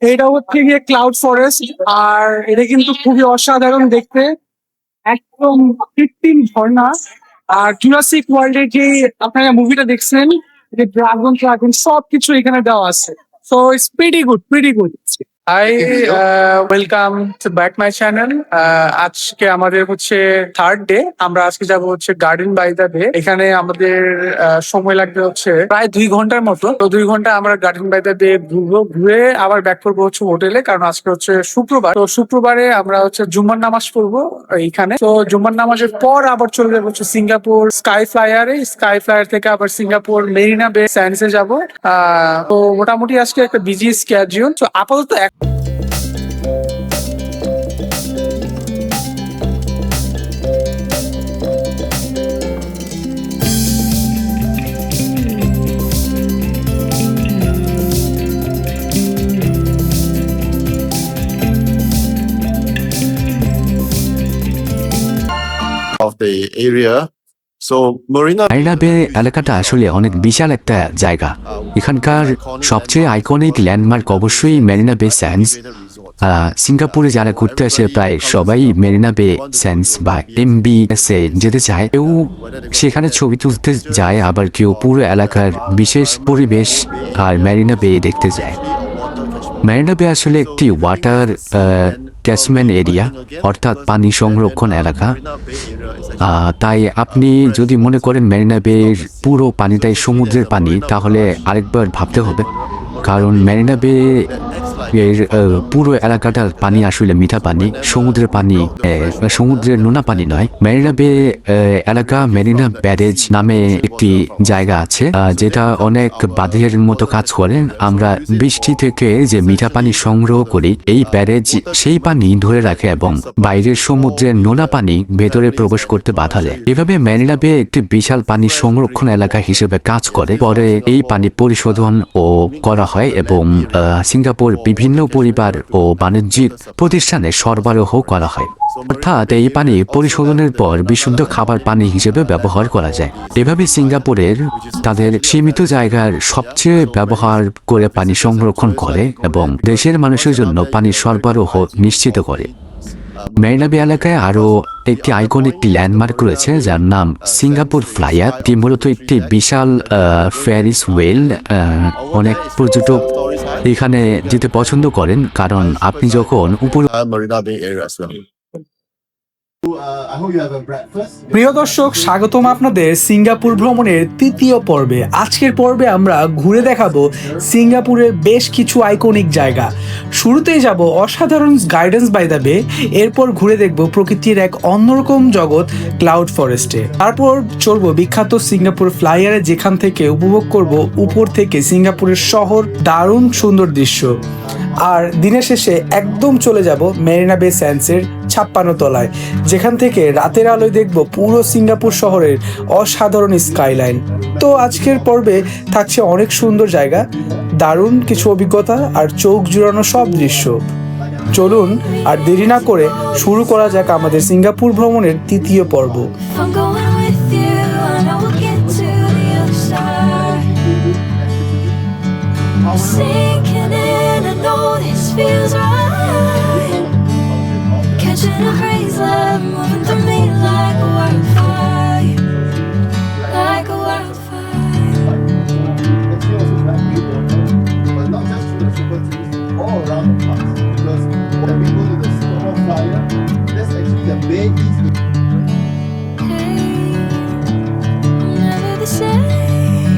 এটা হচ্ছে গিয়ে ক্লাউড ফরেস্ট। আর এটা কিন্তু খুবই অসাধারণ দেখতে, একদম কৃত্রিম ঝর্ণা। আর জুরাসিক ওয়ার্ল্ডের যে আপনারা মুভিটা দেখছেন, যে ড্রাগন ড্রাগন সবকিছু এখানে দেওয়া আছে। So it's pretty good, pretty good. Hi, welcome to back my channel. আজকে আমাদের হচ্ছে থার্ড ডে। আমরা আজকে যাব হচ্ছে গার্ডেন বাই দ্য বে। এখানে আমাদের সময় লাগবে হচ্ছে প্রায় 2 ঘন্টার মতো। তো 2 ঘন্টা আমরা গার্ডেন বাই দ্য বে ঘুরবো, ঘুরে আবার ব্যাক করবো হচ্ছে হোটেলে, কারণ আজকে হচ্ছে শুক্রবার। তো শুক্রবারে আমরা হচ্ছে জুম্মার নামাজ পড়বো এইখানে। তো জুম্মার নামাজের পর আবার চলে যাবো হচ্ছে সিঙ্গাপুর স্কাই ফ্লায়ারে। স্কাই ফ্লায়ার থেকে আবার সিঙ্গাপুর মেরিনা বে স্যান্ডসে যাবো। তো মোটামুটি আজকে একটা বিজি স্কেডিউল। তো আপাতত of the area. So Marina Marina বে এলাকাটা আসলে অনেক বিশাল একটা জায়গা। এখানকার সবচেয়ে আইকনিক ল্যান্ডমার্ক অবশ্যই মেরিনা বে স্যান্ডস। সিঙ্গাপুরে যারা ঘুরতে আসে প্রায় সবাই মেরিনা বে স্যান্ডস বা MBS এ যেতে চায়। কেউ সেখানে ছবি তুলতে যায়, আবার কেউ পুরো এলাকার বিশেষ পরিবেশ আর মেরিনা বে দেখতে যায়। মেরিনা বে আসলে একটি ওয়াটার ক্যাচমেন্ট এরিয়া, অর্থাৎ পানি সংরক্ষণ এলাকা। তাই আপনি যদি মনে করেন মেরিনা বের পুরো পানিটাই সমুদ্রের পানি, তাহলে আরেকবার ভাবতে হবে, কারণ মেরিনা বে এর পুরো এলাকাটার পানি আসলে মিঠা পানি, সমুদ্রের পানি, সমুদ্রের নোনা পানি নয়। মেরিনা বে এলাকা মেরিনা ব্যারেজ নামে একটি জায়গা আছে, যেটা অনেক বাঁধের মতো কাজ করে। আমরা বৃষ্টি থেকে যে মিঠা পানি সংগ্রহ করি, এই ব্যারেজ সেই পানি ধরে রাখে এবং বাইরের সমুদ্রের নোনা পানি ভেতরে প্রবেশ করতে বাধা দেয়। এভাবে মেরিনা বে একটি বিশাল পানি সংরক্ষণ এলাকা হিসেবে কাজ করে। পরে এই পানি পরিশোধন ও করা হয় এবং সিঙ্গাপুর বিভিন্ন পরিবার ও বাণিজ্যিক প্রতিষ্ঠানে সরবরাহ করা হয়। অর্থাৎ এই পানি পরিশোধনের পর বিশুদ্ধ খাবার পানি হিসেবে ব্যবহার করা যায়। এভাবে সিঙ্গাপুরের তাদের সীমিত জায়গার সবচেয়ে ব্যবহার করে পানি সংরক্ষণ করে এবং দেশের মানুষের জন্য পানির সরবরাহ নিশ্চিত করে। মেরিনা বে এলাকায় আরও একটি আইকনিক ল্যান্ডমার্ক রয়েছে, যার নাম সিঙ্গাপুর ফ্লায়ার। এটি মূলত একটি বিশাল ফেরিস ওয়েল। অনেক পর্যটক এখানে যেতে পছন্দ করেন, কারণ আপনি যখন উপর Marina Bay area as well. I hope you have a breakfast. প্রিয় দর্শক, স্বাগতম আপনাদের সিঙ্গাপুর ভ্রমণের তৃতীয় পর্বে। আজকের পর্বে আমরা ঘুরে দেখাবো সিঙ্গাপুরের বেশ কিছু আইকনিক জায়গা। শুরুতেই যাব অসাধারণ গার্ডেন্স বাই দ্য বে, এরপর ঘুরে দেখব প্রকৃতির এক অন্যরকম জগৎ ক্লাউড ফরেস্টে, তারপর চড়বো বিখ্যাত সিঙ্গাপুর ফ্লাইয়ারে, যেখান থেকে উপভোগ করব উপর থেকে সিঙ্গাপুরের শহর, দারুণ সুন্দর দৃশ্য। আর দিনের শেষে একদম চলে যাব মেরিনা বে স্যান্ডসের 56 তলায়, যেখান থেকে রাতের আলোয় দেখব পুরো সিঙ্গাপুর শহরের অসাধারণ স্কাইলাইন। তো আজকের পর্বে থাকছে অনেক সুন্দর জায়গা, দারুণ কিছু অভিজ্ঞতা আর চোখ জুড়ানো সব দৃশ্য। চলুন আর দেরি না করে শুরু করা যাক আমাদের সিঙ্গাপুর ভ্রমণের তৃতীয় পর্ব। I'm going with you, I know we'll get to the other side. I'm sinking in, I know this feels right. Catching a craze, love moving through me like a wildfire, like a wildfire. But not just to the super trees, all around the park. Because when we go to the Singapore Flyer, that's actually the Bay East. Hey, never the same.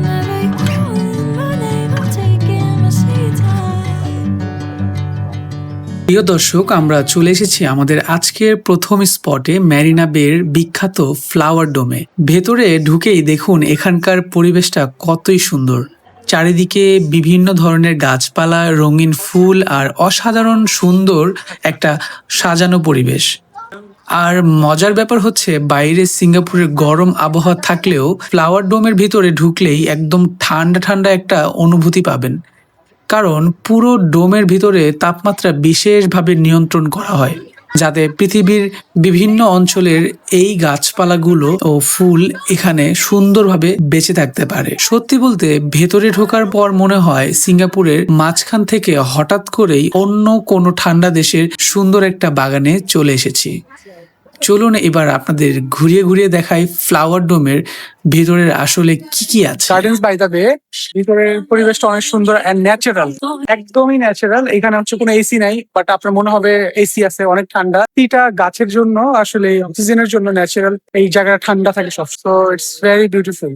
Never you calling my name, I'm taking my sweet time. প্রিয় দর্শক, আমরা চলে এসেছি আমাদের আজকের প্রথম স্পটে, মেরিনা বের বিখ্যাত ফ্লাওয়ার ডোমে। ভেতরে ঢুকেই দেখুন এখানকার পরিবেশটা কতই সুন্দর। চারিদিকে বিভিন্ন ধরনের গাছপালা, রঙিন ফুল আর অসাধারণ সুন্দর একটা সাজানো পরিবেশ। আর মজার ব্যাপার হচ্ছে, বাইরে সিঙ্গাপুরের গরম আবহাওয়া থাকলেও ফ্লাওয়ার ডোমের ভিতরে ঢুকলেই একদম ঠান্ডা ঠান্ডা একটা অনুভূতি পাবেন, কারণ পুরো ডোমের ভিতরে তাপমাত্রা বিশেষভাবে নিয়ন্ত্রণ করা হয়। যাতে পৃথিবীর বিভিন্ন অঞ্চলের এই গাছপালাগুলো ও ফুল এখানে সুন্দরভাবে বেঁচে থাকতে পারে। সত্যি বলতে ভেতরে ঢোকার পর মনে হয় সিঙ্গাপুরের মাঝখান থেকে হঠাৎ করেই অন্য কোনো ঠান্ডা দেশের সুন্দর একটা বাগানে চলে এসেছি। চলুন এবার আপনাদের ঘুরিয়ে ঘুরিয়ে দেখাই ফ্লাওয়ার ডোমের ভেতরের আসলে কি কি আছে। গার্ডেন্স বাই দ্য বে, ভিতরের পরিবেশটা অনেক সুন্দর এন্ড ন্যাচারাল, একদমই ন্যাচারাল। এখানে হচ্ছে কোনো এসি নাই, বাট আপনার মনে হবে এসি আছে, অনেক ঠান্ডা। প্রতিটা গাছের জন্য আসলে অক্সিজেনের জন্য ন্যাচারাল এই জায়গাটা ঠান্ডা থাকে সব। So it's very beautiful.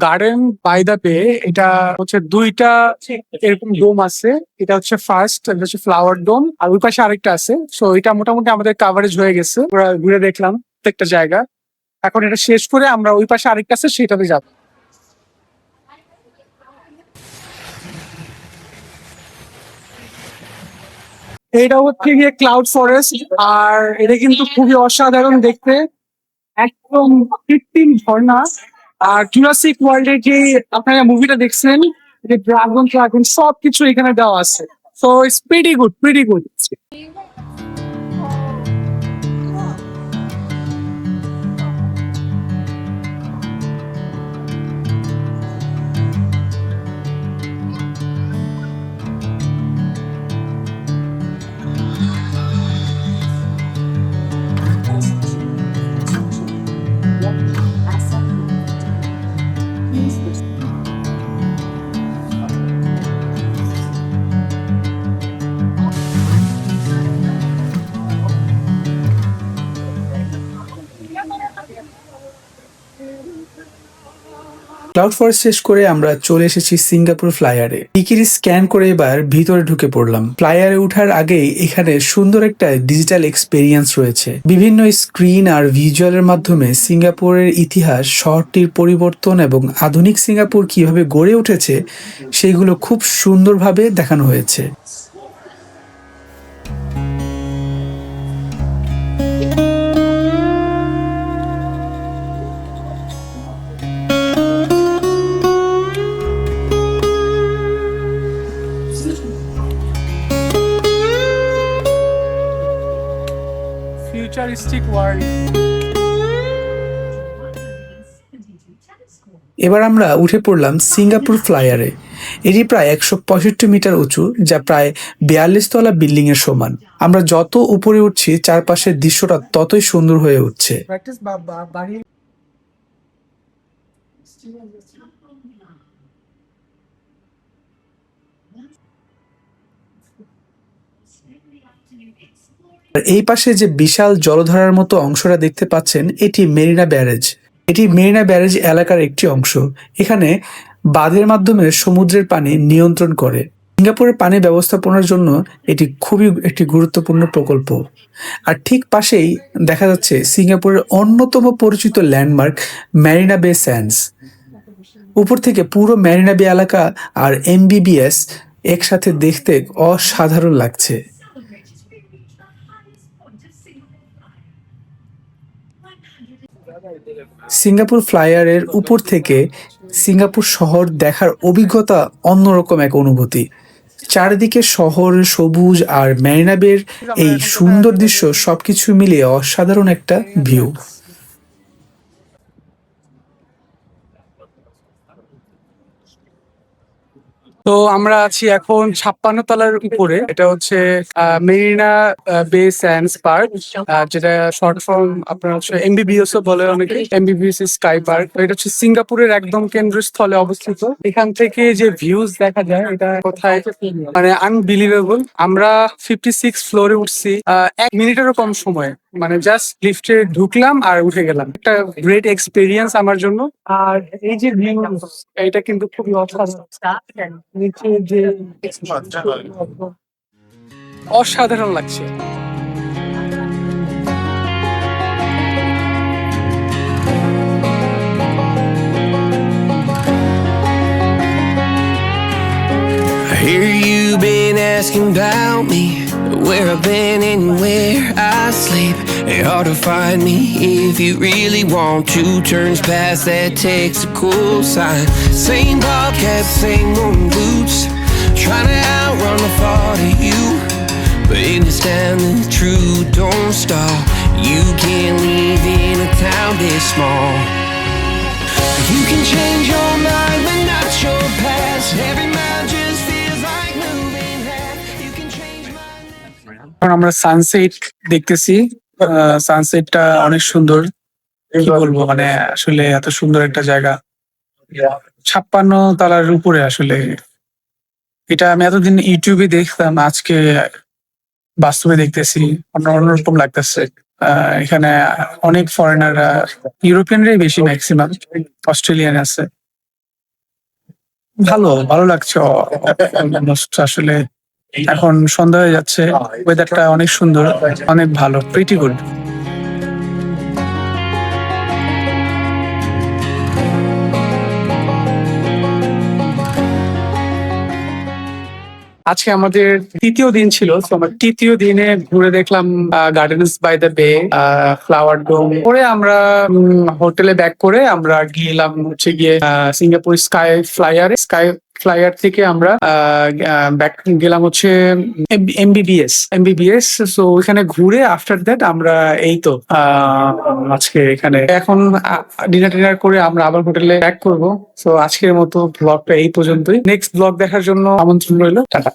Garden by the bay, এটা হচ্ছে দুইটা এরকম ডোম আছে। এটা হচ্ছে ফার্স্ট, এটা হচ্ছে ফ্লাওয়ার ডোম, আর ওই পাশে আরেকটা আছে। সো এটা মোটামুটি আমাদের কাভারেজ হয়ে গেছে, পুরো ঘুরে দেখলাম প্রত্যেকটা জায়গা। এখন এটা শেষ করে আমরা ওই পাশে আরেকটা আছে সেটাতে যাব। এটা হচ্ছে গিয়ে ক্লাউড ফরেস্ট, আর এটা কিন্তু খুবই অসাধারণ দেখতে, একদম কৃত্রিম ঝর্ণা। আর জুরাসিক ওয়ার্ল্ডের যে আপনারা মুভিটা দেখছেন, যে ড্রাগন ড্রাগন সবকিছু এখানে দেওয়া আছে। So it's pretty good, pretty good. Cloud forest শেষ করে আমরা চলে এসেছি সিঙ্গাপুর ফ্লাইয়ারে। টিকিট স্ক্যান করে এবার ভিতরে ঢুকে পড়লাম। ফ্লাইয়ারে ওঠার আগেই এখানে সুন্দর একটা ডিজিটাল এক্সপেরিয়েন্স রয়েছে। বিভিন্ন স্ক্রিন আর ভিজুয়ালের মাধ্যমে সিঙ্গাপুরের ইতিহাস, শহরটির পরিবর্তন এবং আধুনিক সিঙ্গাপুর কিভাবে গড়ে উঠেছে সেগুলো খুব সুন্দরভাবে দেখানো হয়েছে। Futuristic world. এবার আমরা উঠে পড়লাম সিঙ্গাপুর ফ্লাইয়ারে। এটি প্রায় 165 মিটার উঁচু, যা প্রায় 42 তলা বিল্ডিং এর সমান। আমরা যত উপরে উঠছি চারপাশের দৃশ্যটা ততই সুন্দর হয়ে উঠছে। প্র্যাকটিস বাড়ি। আর এই পাশে যে বিশাল জলধারার মতো অংশটা দেখতে পাচ্ছেন, এটি মেরিনা ব্যারেজ। এটি মেরিনা ব্যারেজ এলাকার একটি অংশ। এখানে বাঁধের মাধ্যমে সমুদ্রের পানি নিয়ন্ত্রণ করে। সিঙ্গাপুরের পানি ব্যবস্থাপনার জন্য এটি খুবই একটি গুরুত্বপূর্ণ প্রকল্প। আর ঠিক পাশেই দেখা যাচ্ছে সিঙ্গাপুরের অন্যতম পরিচিত ল্যান্ডমার্ক মেরিনা বে স্যান্ডস। উপর থেকে পুরো মেরিনা বে এলাকা আর এমবিবিএস একসাথে দেখতে অসাধারণ লাগছে। সিঙ্গাপুর ফ্লাইয়ারের উপর থেকে সিঙ্গাপুর শহর দেখার অভিজ্ঞতা অন্যরকম এক অনুভূতি। চারিদিকে শহর, সবুজ আর মেরিনা বের এই সুন্দর দৃশ্য সবকিছু মিলিয়ে অসাধারণ একটা ভিউ। তো আমরা আছি এখন 56 তলার উপরে। এটা হচ্ছে মেরিনা বে স্যান্ডস পার্ক, যেটা শর্ট ফর্ম আপনার হচ্ছে এমবিবিএস ও বলে অনেকে, এমবিবিএস স্কাই পার্ক। এটা হচ্ছে সিঙ্গাপুরের একদম কেন্দ্রস্থলে অবস্থিত। এখান থেকে যে ভিউজ দেখা যায়, এটা কোথায় মানে আনবিলিভেবল। আমরা 56 ফ্লোরে উঠছি 1 মিনিটেরও কম সময়ে, মানে জাস্ট লিফটে ঢুকলাম আর উঠে গেলাম। একটা গ্রেট এক্সপিরিয়েন্স আমার জন্য। আর এই যে ভিউ, এটা কিন্তু খুবই অসাধারণ। নিচে যে অসাধারণ লাগছে। I hear you been asking about me, where I've been and where I sleep. Hard to find me if you really want to. Turns past that takes a cool sign. Same bobcat, same moon boots. Trying to outrun the thought of you. But in this town, the truth don't stop. You can't live in a town this small. You can change your mind, but not your past. Every mile just feels like moving half. You can change my এখন আমরা sunset দেখতেছি। সানসেটটা অনেক সুন্দর, কি বলবো, মানে আসলে এত সুন্দর একটা জায়গা। 56 তলার উপরে আসলে। এটা আমি এতদিন ইউটিউবে দেখতাম, আজকে বাস্তবে দেখতেছি, অন্যরকম লাগতেছে। এখানে অনেক ফরেনাররা, ইউরোপিয়ানরাই বেশি, ম্যাক্সিমাম অস্ট্রেলিয়ান আছে। ভালো ভালো লাগছে almost আসলে। এখন সন্ধ্যা হয়ে যাচ্ছে, ওয়েদারটা অনেক সুন্দর, অনেক ভালো, প্রিটি গুড। আজকে আমাদের তৃতীয় দিন ছিল, তো আমরা তৃতীয় দিনে ঘুরে দেখলাম গার্ডেন্স বাই দ্য বে, ফ্লাওয়ার ডোম। পরে আমরা হোটেলে ব্যাক করে আমরা গেলাম হচ্ছে গিয়ে সিঙ্গাপুর স্কাই ফ্লাইয়ার থেকে আমরা ব্যাক গেলাম হচ্ছে এমবিবিএস। সো ওইখানে ঘুরে আফটার দ্যাট আমরা এই তো আজকে এখানে এখন ডিনার করে আমরা আবার হোটেলে ব্যাক করবো। সো আজকের মতো ব্লগটা এই পর্যন্তই। নেক্সট ব্লগ দেখার জন্য আমন্ত্রণ রইল। টাটা।